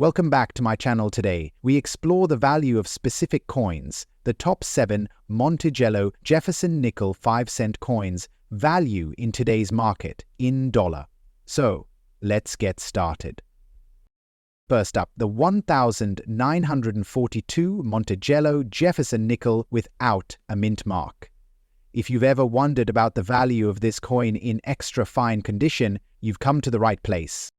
Welcome back to my channel. Today, we explore the value of specific coins, the top 7 Monticello Jefferson nickel 5-cent coins value in today's market in dollar. So, let's get started. First up, the 1942 Monticello Jefferson nickel without a mint mark. If you've ever wondered about the value of this coin in extra fine condition, you've come to the right place.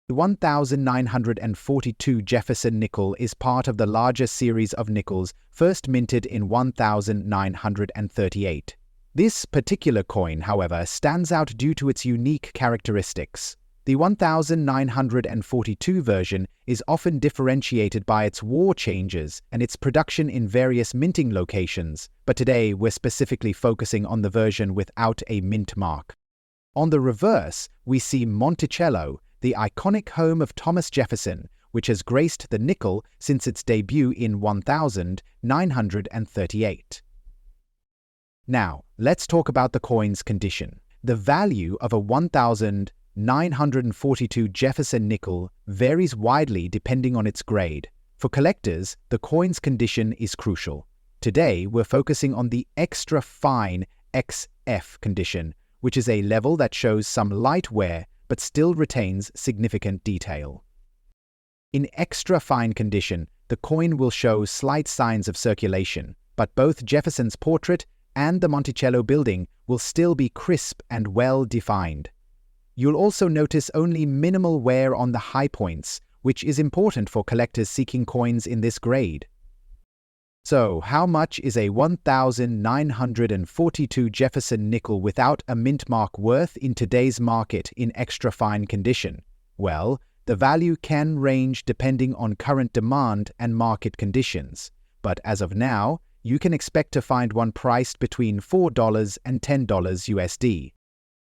The 1942 Jefferson nickel is part of the larger series of nickels first minted in 1938. This particular coin, however, stands out due to its unique characteristics. The 1942 version is often differentiated by its war changes and its production in various minting locations, but today we're specifically focusing on the version without a mint mark. On the reverse, we see Monticello, the iconic home of Thomas Jefferson, which has graced the nickel since its debut in 1938. Now, let's talk about the coin's condition. The value of a 1942 Jefferson nickel varies widely depending on its grade. For collectors, the coin's condition is crucial. Today, we're focusing on the extra fine XF condition, which is a level that shows some light wear but still retains significant detail. In extra fine condition, the coin will show slight signs of circulation, but both Jefferson's portrait and the Monticello building will still be crisp and well defined. You'll also notice only minimal wear on the high points, which is important for collectors seeking coins in this grade. So, how much is a 1942 Jefferson nickel without a mint mark worth in today's market in extra fine condition? Well, the value can range depending on current demand and market conditions, but as of now, you can expect to find one priced between $4 and $10 USD.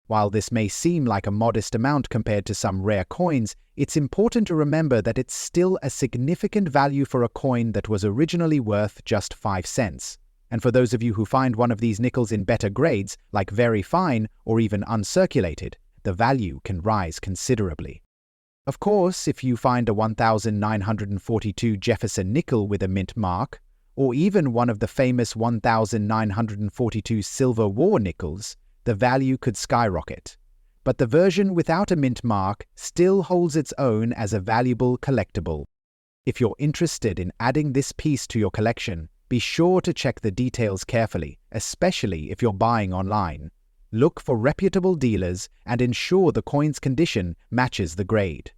While this may seem like a modest amount compared to some rare coins, it's important to remember that it's still a significant value for a coin that was originally worth just 5 cents. And for those of you who find one of these nickels in better grades, like very fine or even uncirculated, the value can rise considerably. Of course, if you find a 1942 Jefferson nickel with a mint mark, or even one of the famous 1942 Silver War nickels, the value could skyrocket. But the version without a mint mark still holds its own as a valuable collectible. If you're interested in adding this piece to your collection, be sure to check the details carefully, especially if you're buying online. Look for reputable dealers and ensure the coin's condition matches the grade.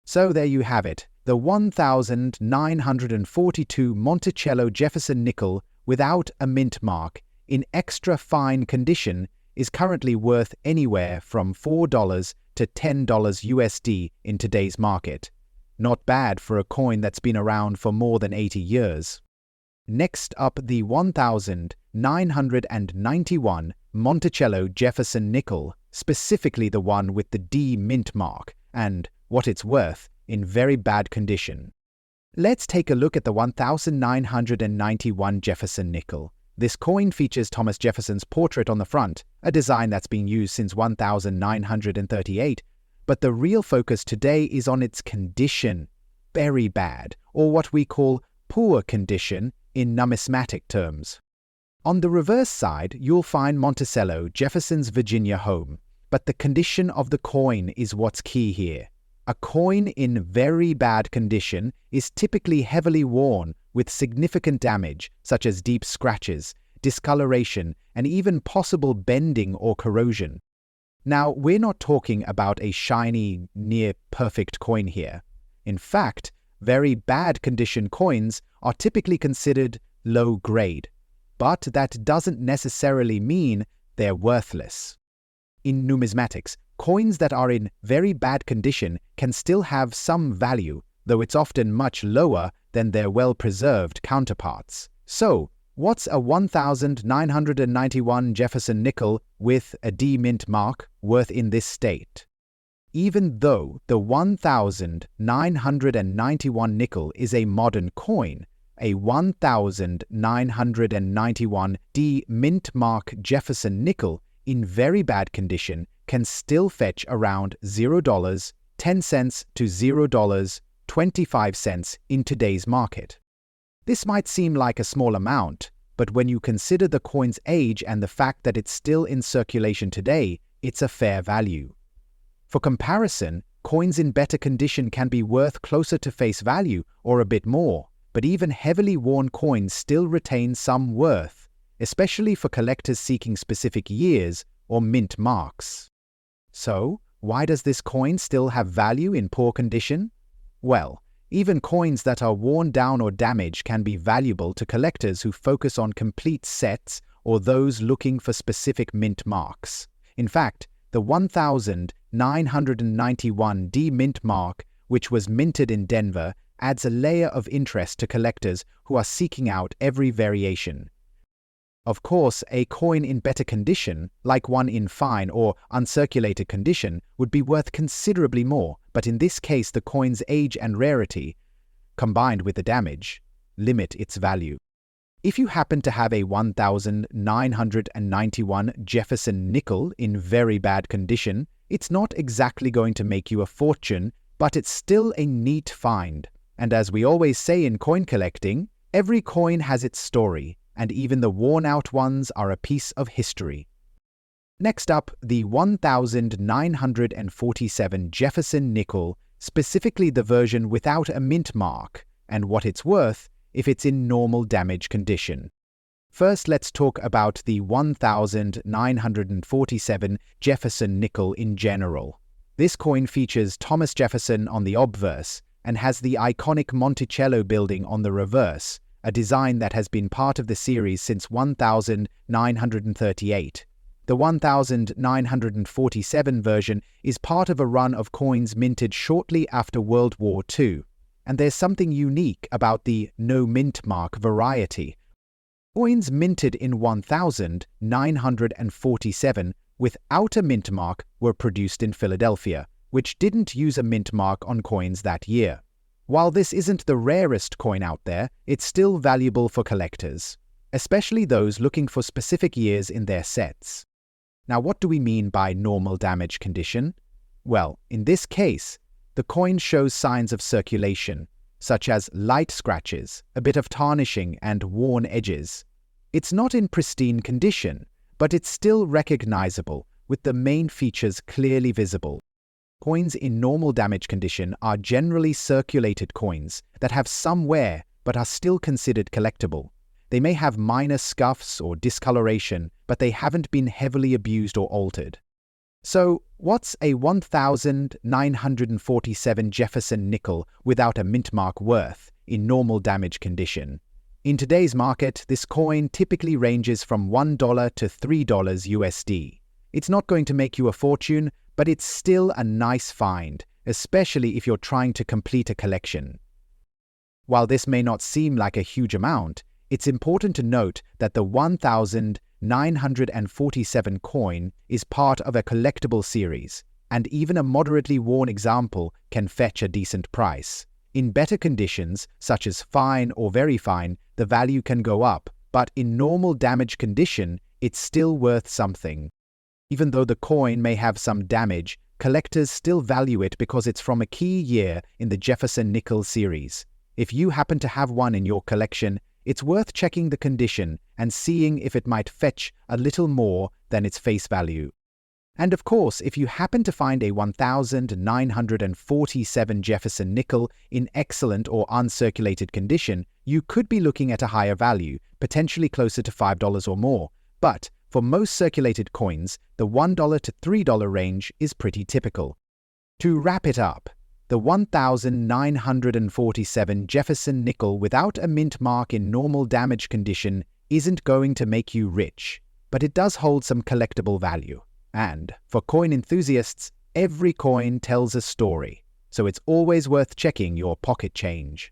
So there you have it, the 1942 Monticello Jefferson nickel without a mint mark in extra fine condition is currently worth anywhere from $4 to $10 USD in today's market. Not bad for a coin that's been around for more than 80 years. Next up, the 1991 Monticello Jefferson nickel, specifically the one with the D mint mark, and what it's worth in very bad condition. Let's take a look at the 1991 Jefferson nickel. This coin features Thomas Jefferson's portrait on the front, a design that's been used since 1938, but the real focus today is on its condition, very bad, or what we call poor condition in numismatic terms. On the reverse side, you'll find Monticello, Jefferson's Virginia home, but the condition of the coin is what's key here. A coin in very bad condition is typically heavily worn with significant damage, such as deep scratches, discoloration, and even possible bending or corrosion. Now, we're not talking about a shiny, near-perfect coin here. In fact, very bad condition coins are typically considered low grade, but that doesn't necessarily mean they're worthless. In numismatics, coins that are in very bad condition can still have some value, though it's often much lower than their well-preserved counterparts. So, what's a 1991 Jefferson nickel with a D mint mark worth in this state? Even though the 1991 nickel is a modern coin, a 1991 D mint mark Jefferson nickel in very bad condition can still fetch around $0, 10 cents to $0 25 cents in today's market. This might seem like a small amount, but when you consider the coin's age and the fact that it's still in circulation today, it's a fair value. For comparison, coins in better condition can be worth closer to face value or a bit more, but even heavily worn coins still retain some worth, especially for collectors seeking specific years or mint marks. So, why does this coin still have value in poor condition? Well, even coins that are worn down or damaged can be valuable to collectors who focus on complete sets or those looking for specific mint marks. In fact, the 1991 D mint mark, which was minted in Denver, adds a layer of interest to collectors who are seeking out every variation. Of course, a coin in better condition, like one in fine or uncirculated condition, would be worth considerably more, but in this case the coin's age and rarity, combined with the damage, limit its value. If you happen to have a 1991 Jefferson nickel in very bad condition, it's not exactly going to make you a fortune, but it's still a neat find. And as we always say in coin collecting, every coin has its story, and even the worn-out ones are a piece of history. Next up, the 1947 Jefferson nickel, specifically the version without a mint mark, and what it's worth if it's in normal damage condition. First, let's talk about the 1947 Jefferson nickel in general. This coin features Thomas Jefferson on the obverse and has the iconic Monticello building on the reverse, a design that has been part of the series since 1938. The 1947 version is part of a run of coins minted shortly after World War II, and there's something unique about the no mint mark variety. Coins minted in 1947 without a mint mark were produced in Philadelphia, which didn't use a mint mark on coins that year. While this isn't the rarest coin out there, it's still valuable for collectors, especially those looking for specific years in their sets. Now, what do we mean by normal damage condition? Well, in this case, the coin shows signs of circulation, such as light scratches, a bit of tarnishing, and worn edges. It's not in pristine condition, but it's still recognizable, with the main features clearly visible. Coins in normal damage condition are generally circulated coins that have some wear but are still considered collectible. They may have minor scuffs or discoloration, but they haven't been heavily abused or altered. So, what's a 1947 Jefferson nickel without a mint mark worth in normal damage condition? In today's market, this coin typically ranges from $1 to $3 USD. It's not going to make you a fortune, but it's still a nice find, especially if you're trying to complete a collection. While this may not seem like a huge amount, it's important to note that the 1947 coin is part of a collectible series, and even a moderately worn example can fetch a decent price. In better conditions, such as fine or very fine, the value can go up, but in normal damage condition, it's still worth something. Even though the coin may have some damage, collectors still value it because it's from a key year in the Jefferson nickel series. If you happen to have one in your collection, it's worth checking the condition and seeing if it might fetch a little more than its face value. And of course, if you happen to find a 1947 Jefferson nickel in excellent or uncirculated condition, you could be looking at a higher value, potentially closer to $5 or more. But for most circulated coins, the $1 to $3 range is pretty typical. To wrap it up, the 1947 Jefferson nickel without a mint mark in normal damage condition isn't going to make you rich, but it does hold some collectible value. And for coin enthusiasts, every coin tells a story, so it's always worth checking your pocket change.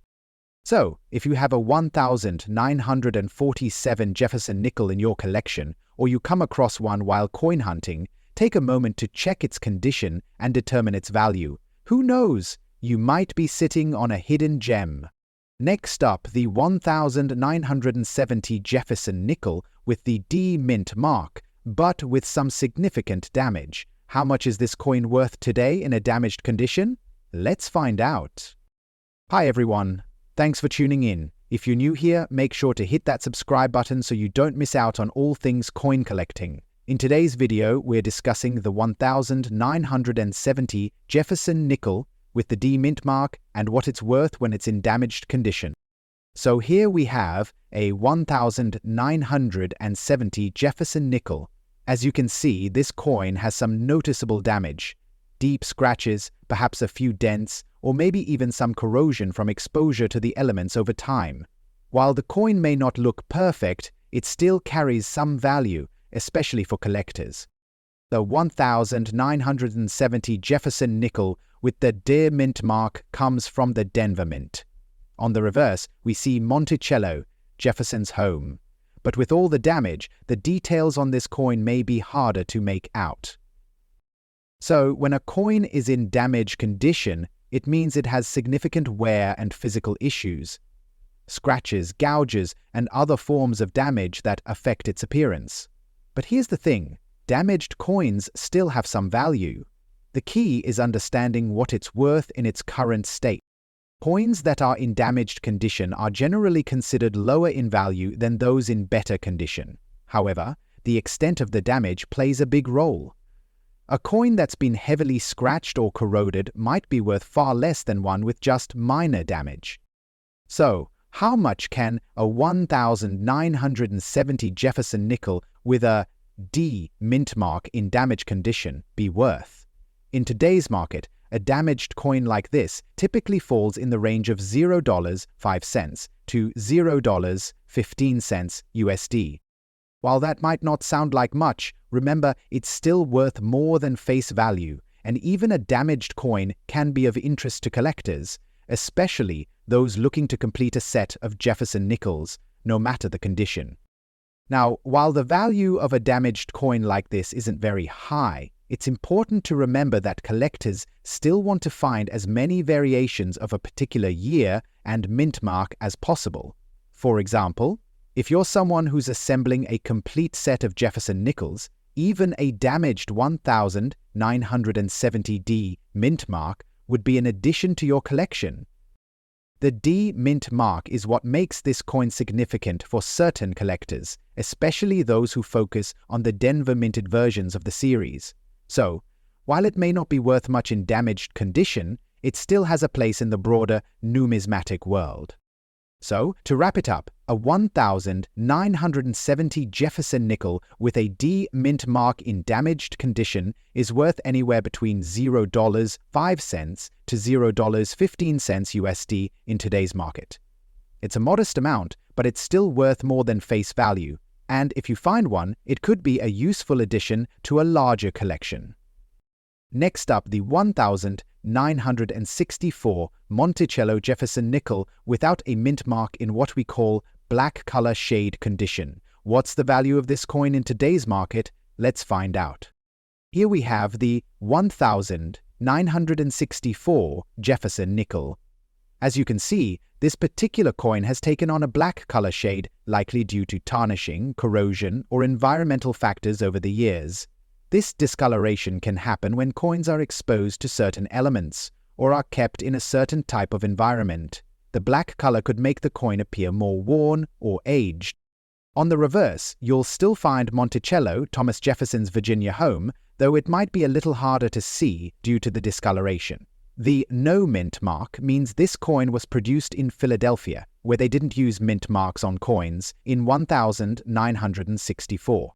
So, if you have a 1947 Jefferson nickel in your collection, or you come across one while coin hunting, take a moment to check its condition and determine its value. Who knows? You might be sitting on a hidden gem. Next up, the 1970 Jefferson nickel with the D mint mark, but with some significant damage. How much is this coin worth today in a damaged condition? Let's find out. Hi everyone, thanks for tuning in. If you're new here, make sure to hit that subscribe button so you don't miss out on all things coin collecting. In today's video, we're discussing the 1970 Jefferson nickel with the D mint mark and what it's worth when it's in damaged condition. So here we have a 1970 Jefferson nickel. As you can see, this coin has some noticeable damage. Deep scratches, perhaps a few dents, or maybe even some corrosion from exposure to the elements over time. While the coin may not look perfect, it still carries some value, especially for collectors. The 1970 Jefferson nickel with the D mint mark comes from the Denver Mint. On the reverse, we see Monticello, Jefferson's home. But with all the damage, the details on this coin may be harder to make out. So, when a coin is in damaged condition, it means it has significant wear and physical issues. Scratches, gouges, and other forms of damage that affect its appearance. But here's the thing, damaged coins still have some value. The key is understanding what it's worth in its current state. Coins that are in damaged condition are generally considered lower in value than those in better condition. However, the extent of the damage plays a big role. A coin that's been heavily scratched or corroded might be worth far less than one with just minor damage. So, how much can a 1970 Jefferson nickel with a D mint mark in damaged condition be worth? In today's market, a damaged coin like this typically falls in the range of $0.05 to $0.15 USD. While that might not sound like much, remember it's still worth more than face value, and even a damaged coin can be of interest to collectors, especially those looking to complete a set of Jefferson nickels, no matter the condition. Now, while the value of a damaged coin like this isn't very high, it's important to remember that collectors still want to find as many variations of a particular year and mint mark as possible. For example, if you're someone who's assembling a complete set of Jefferson nickels, even a damaged 1970 D mint mark would be an addition to your collection. The D mint mark is what makes this coin significant for certain collectors, especially those who focus on the Denver minted versions of the series. So, while it may not be worth much in damaged condition, it still has a place in the broader numismatic world. So, to wrap it up, a 1970 Jefferson nickel with a D mint mark in damaged condition is worth anywhere between $0.05 to $0.15 USD in today's market. It's a modest amount, but it's still worth more than face value, and if you find one, it could be a useful addition to a larger collection. Next up, the 1964 Monticello Jefferson nickel without a mint mark in what we call black color shade condition. What's the value of this coin in today's market? Let's find out. Here we have the 1964 Jefferson nickel. As you can see, this particular coin has taken on a black color shade, likely due to tarnishing, corrosion, or environmental factors over the years. This discoloration can happen when coins are exposed to certain elements or are kept in a certain type of environment. The black color could make the coin appear more worn or aged. On the reverse, you'll still find Monticello, Thomas Jefferson's Virginia home, though it might be a little harder to see due to the discoloration. The no mint mark means this coin was produced in Philadelphia, where they didn't use mint marks on coins, in 1964.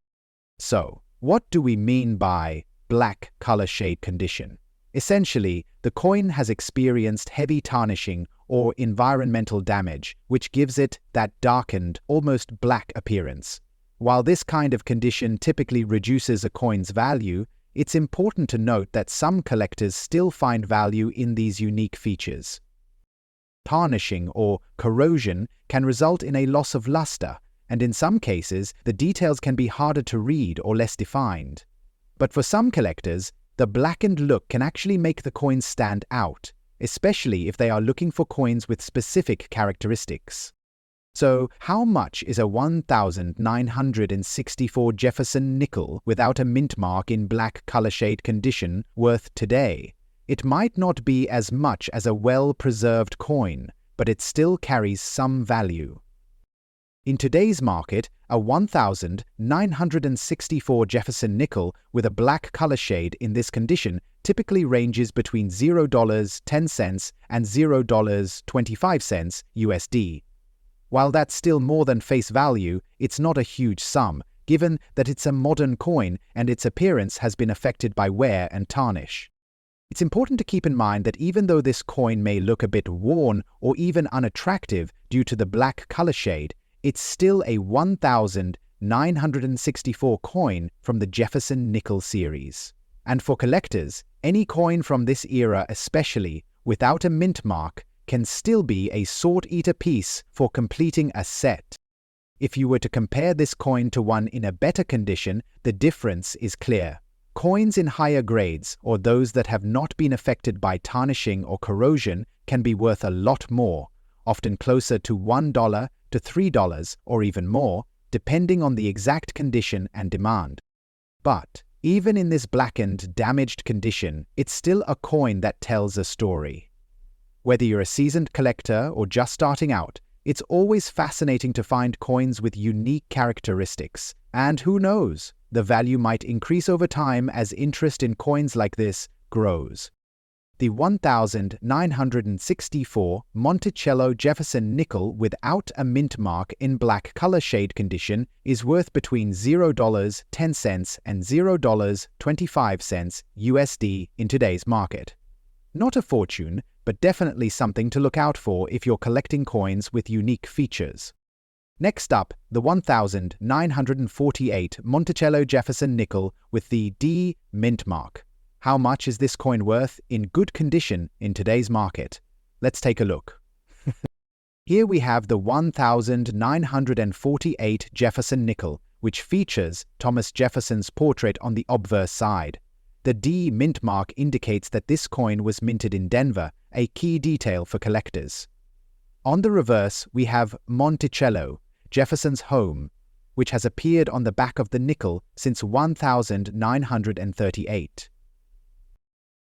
So, what do we mean by black color shade condition? Essentially, the coin has experienced heavy tarnishing or environmental damage, which gives it that darkened, almost black appearance. While this kind of condition typically reduces a coin's value, it's important to note that some collectors still find value in these unique features. Tarnishing or corrosion can result in a loss of luster, and in some cases, the details can be harder to read or less defined. But for some collectors, the blackened look can actually make the coins stand out, especially if they are looking for coins with specific characteristics. So, how much is a 1964 Jefferson nickel without a mint mark in black color shade condition worth today? It might not be as much as a well-preserved coin, but it still carries some value. In today's market, a 1964 Jefferson nickel with a black color shade in this condition typically ranges between $0.10 and $0.25 USD. While that's still more than face value, it's not a huge sum, given that it's a modern coin and its appearance has been affected by wear and tarnish. It's important to keep in mind that even though this coin may look a bit worn or even unattractive due to the black color shade, it's still a 1964 coin from the Jefferson Nickel series. And for collectors, any coin from this era especially, without a mint mark, can still be a sought-after piece for completing a set. If you were to compare this coin to one in a better condition, the difference is clear. Coins in higher grades, or those that have not been affected by tarnishing or corrosion, can be worth a lot more, often closer to $1 to $3 or even more, depending on the exact condition and demand. But even in this blackened, damaged condition, it's still a coin that tells a story. Whether you're a seasoned collector or just starting out, it's always fascinating to find coins with unique characteristics. And who knows, the value might increase over time as interest in coins like this grows. The 1964 Monticello Jefferson nickel without a mint mark in black color shade condition is worth between $0.10 and $0.25 USD in today's market. Not a fortune, but definitely something to look out for if you're collecting coins with unique features. Next up, the 1948 Monticello Jefferson nickel with the D mint mark. How much is this coin worth in good condition in today's market? Let's take a look. Here we have the 1948 Jefferson nickel, which features Thomas Jefferson's portrait on the obverse side. The D mint mark indicates that this coin was minted in Denver, a key detail for collectors. On the reverse, we have Monticello, Jefferson's home, which has appeared on the back of the nickel since 1938.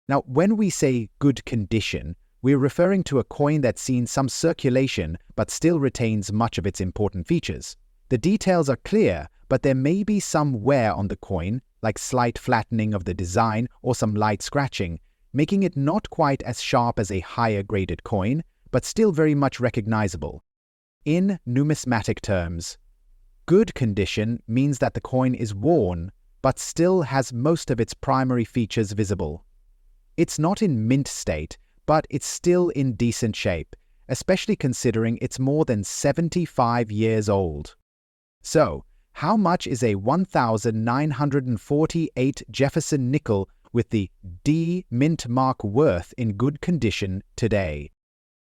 Now, when we say good condition, we're referring to a coin that's seen some circulation but still retains much of its important features. The details are clear, but there may be some wear on the coin, like slight flattening of the design or some light scratching, making it not quite as sharp as a higher-graded coin, but still very much recognizable. In numismatic terms, good condition means that the coin is worn, but still has most of its primary features visible. It's not in mint state, but it's still in decent shape, especially considering it's more than 75 years old. So, how much is a 1948 Jefferson nickel with the D mint mark worth in good condition today?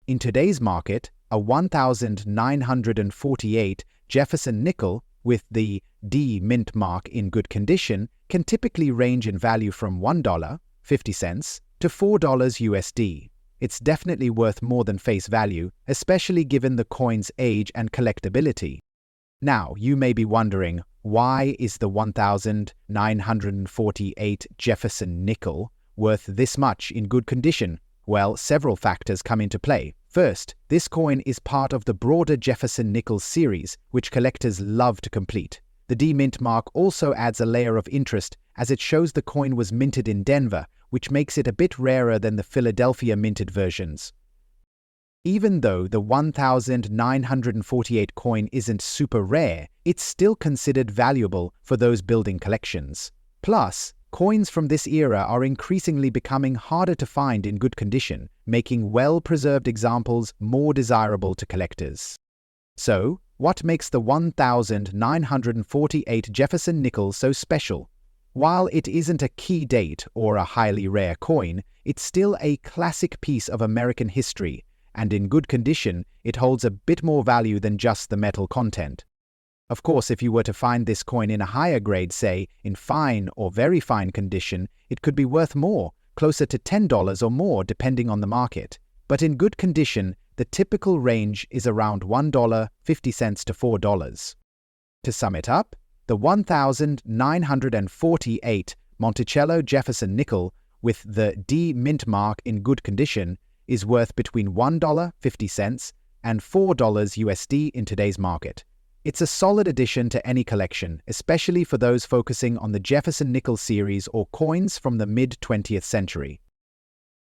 In today's market, a 1948 Jefferson nickel with the D mint mark in good condition can typically range in value from $1.50 to $4 USD. It's definitely worth more than face value, especially given the coin's age and collectability. Now, you may be wondering, why is the 1948 Jefferson nickel worth this much in good condition? Well, several factors come into play. First, this coin is part of the broader Jefferson Nickels series, which collectors love to complete. The D mint mark also adds a layer of interest as it shows the coin was minted in Denver, which makes it a bit rarer than the Philadelphia minted versions. Even though the 1948 coin isn't super rare, it's still considered valuable for those building collections. Plus, coins from this era are increasingly becoming harder to find in good condition, making well-preserved examples more desirable to collectors. So, what makes the 1948 Jefferson nickel so special? While it isn't a key date or a highly rare coin, it's still a classic piece of American history, and in good condition, it holds a bit more value than just the metal content. Of course, if you were to find this coin in a higher grade, say, in fine or very fine condition, it could be worth more, closer to $10 or more depending on the market. But in good condition, the typical range is around $1.50 to $4. To sum it up, the 1948 Monticello Jefferson nickel with the D mint mark in good condition is worth between $1.50 and $4 USD in today's market. It's a solid addition to any collection, especially for those focusing on the Jefferson Nickels series or coins from the mid-20th century.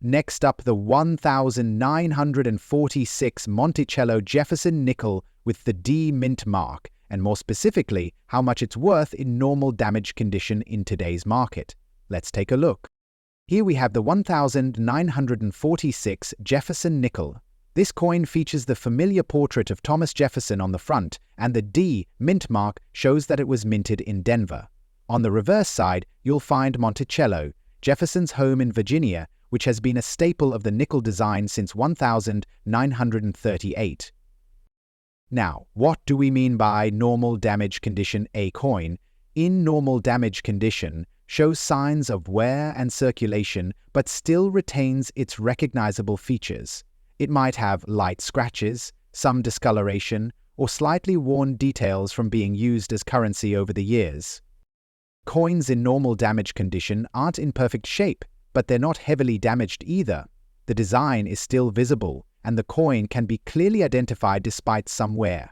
Next up, the 1946 Monticello Jefferson Nickel with the D mint mark, and more specifically, how much it's worth in normal damage condition in today's market. Let's take a look. Here we have the 1946 Jefferson Nickel. This coin features the familiar portrait of Thomas Jefferson on the front, and the D mint mark shows that it was minted in Denver. On the reverse side, you'll find Monticello, Jefferson's home in Virginia, which has been a staple of the nickel design since 1938. Now, what do we mean by normal damage condition? A coin in normal damage condition shows signs of wear and circulation but still retains its recognizable features. It might have light scratches, some discoloration, or slightly worn details from being used as currency over the years. Coins in normal damage condition aren't in perfect shape, but they're not heavily damaged either. The design is still visible, and the coin can be clearly identified despite some wear.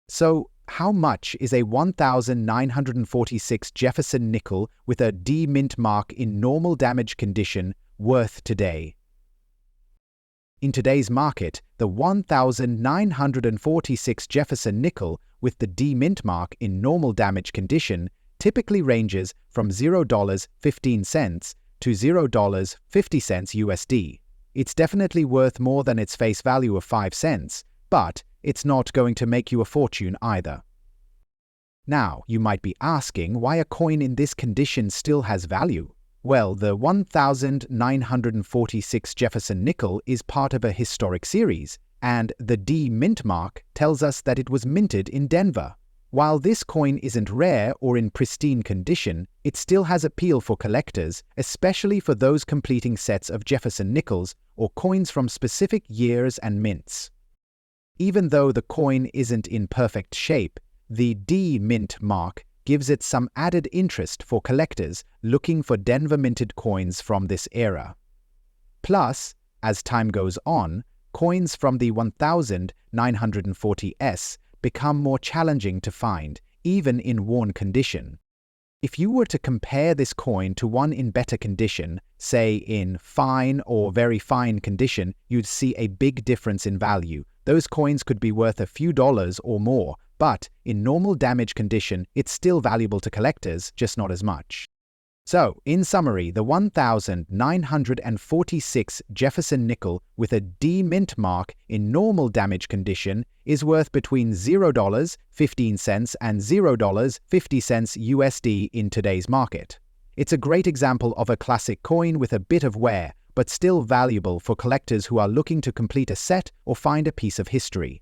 So, how much is a 1946 Jefferson Nickel with a D mint mark in normal damage condition worth today? In today's market, the 1946 Jefferson Nickel with the D mint mark in normal damage condition typically ranges from $0.15 to $0.50 USD. It's definitely worth more than its face value of 5 cents, but it's not going to make you a fortune either. Now, you might be asking why a coin in this condition still has value. Well, the 1946 Jefferson Nickel is part of a historic series, and the D mint mark tells us that it was minted in Denver. While this coin isn't rare or in pristine condition, it still has appeal for collectors, especially for those completing sets of Jefferson Nickels or coins from specific years and mints. Even though the coin isn't in perfect shape, the D mint mark gives it some added interest for collectors looking for Denver minted coins from this era. Plus, as time goes on, coins from the 1940s become more challenging to find, even in worn condition. If you were to compare this coin to one in better condition, say in fine or very fine condition, you'd see a big difference in value. Those coins could be worth a few dollars or more, but in normal damage condition, it's still valuable to collectors, just not as much. So, in summary, the 1946 Jefferson Nickel with a D mint mark in normal damage condition is worth between $0.15 and $0.50 USD in today's market. It's a great example of a classic coin with a bit of wear, but still valuable for collectors who are looking to complete a set or find a piece of history.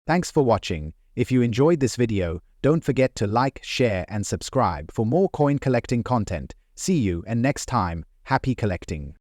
Thanks for watching. If you enjoyed this video, don't forget to like, share, and subscribe for more coin collecting content. See you, and next time, happy collecting.